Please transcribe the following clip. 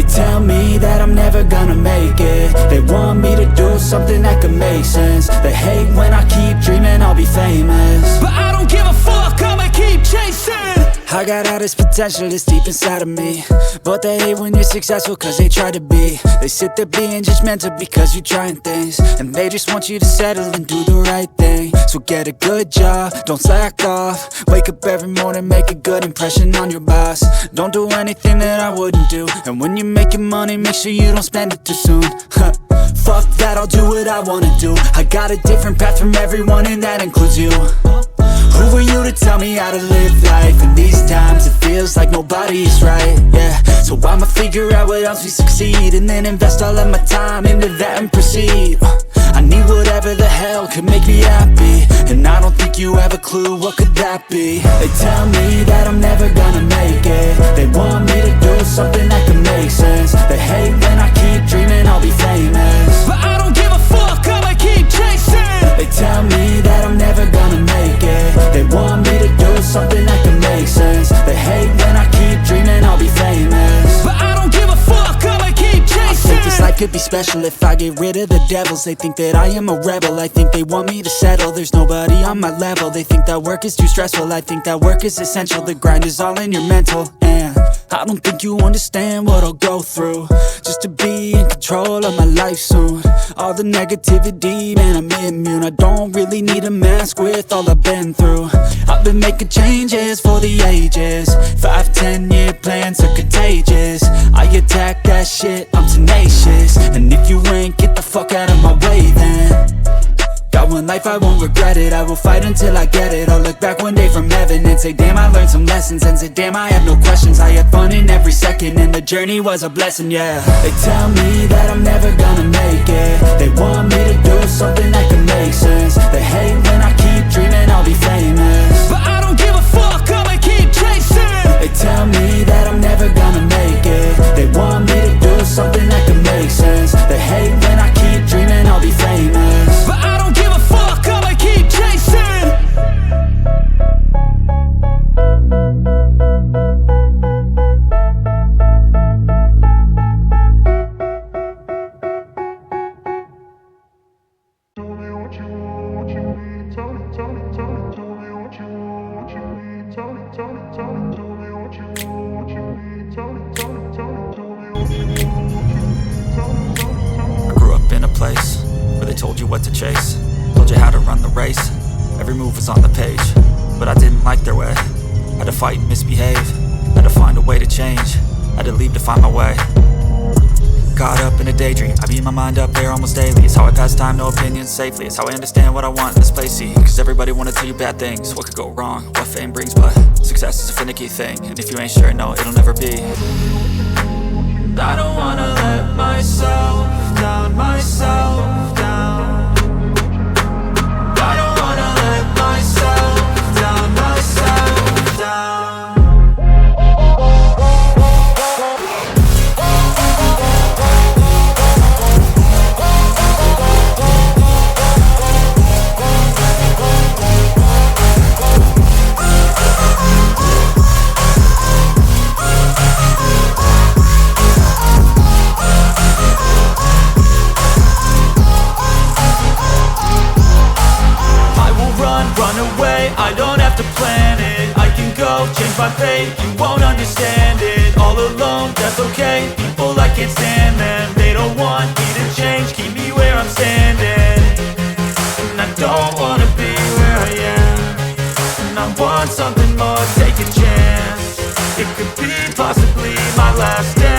They tell me that I'm never gonna make it. They want me to do something that could make sense. They hate when I keep dreaming I'll be famous, but I don't give a fuck, I'ma keep chasing. I got all this potential that's deep inside of me, but they hate when you're successful cause they try to be. They sit there being judgmental because you're trying things, and they just want you to settle and do the right thing. So get a good job, don't slack off. Wake up every morning, make a good impression on your boss. Don't do anything that I wouldn't do, and when you're making money, make sure you don't spend it too soon. Fuck that, I'll do what I wanna do. I got a different path from everyone, and that includes you. Who are you to tell me how to live life? In these times it feels like nobody is right, yeah. So I'ma figure out what else we succeed, and then invest all of my time into that and proceed. I need whatever the hell could make me happy, and I don't think you have a clue what could that be. They tell me that I'm never gonna make it. They want me to do something that could make sense. They hate when I keep dreaming I'll be famous, but I don't give a fuck, I'ma keep chasing. They tell me that I'm never gonna make it. They want me to do something that can make sense. They hate when I keep dreaming I'll be famous, but I don't give a fuck, I'ma keep chasing. I think this life could be special if I get rid of the devils. They think that I am a rebel, I think they want me to settle. There's nobody on my level. They think that work is too stressful, I think that work is essential. The grind is all in your mental, and I don't think you understand what I'll go through just to be in control of my life soon. All the negativity, man, I'm immune. I don't really need a mask with all I've been through. I've been making changes for the ages. 5-10 year plans are contagious. I attack that shit, I'm tenacious. And if you ain't, get the fuck out of my way then. Got one life, I won't regret it. I will fight until I get it. I'll look back one day from heaven and say, damn, I learned some lessons. And say, damn, I have no questions. I had fun in every second, and the journey was a blessing, yeah. They tell me that I'm never gonna make it. They want me to do something that can make sense. They hate when I keep dreaming I'll be famous, but I don't give a fuck, I'ma keep chasing. They tell me that I'm never gonna make it. They want me to do something that can make sense. They hate when I keep dreaming I'll be famous, but I don't give a fuck, I'ma keep chasing. Tell me what you want, what you need. Tell me what you want, what you need. Tell me what you want, what you need. Tell me what you want, what you need. I grew up in a place where they told you what to chase, told you how to run the race. Every move was on the page, but I didn't like their way. Had to fight and misbehave, had to find a way to change, had to leave to find my way. Caught up in a daydream, I beat my mind up there almost daily. It's how I pass time, no opinions safely. It's how I understand what I want in this place, see. Cause everybody wanna tell you bad things, what could go wrong, what fame brings. But success is a finicky thing, and if you ain't sure, no, it'll never be. I don't wanna let myself down, myself down. I don't wanna let myself down, myself down. Run away, I don't have to plan it. I can go, change my fate, you won't understand it. All alone, that's okay, people I can't stand them. They don't want me to change, keep me where I'm standing. And I don't wanna be where I am, and I want something more, take a chance. It could be possibly my last day.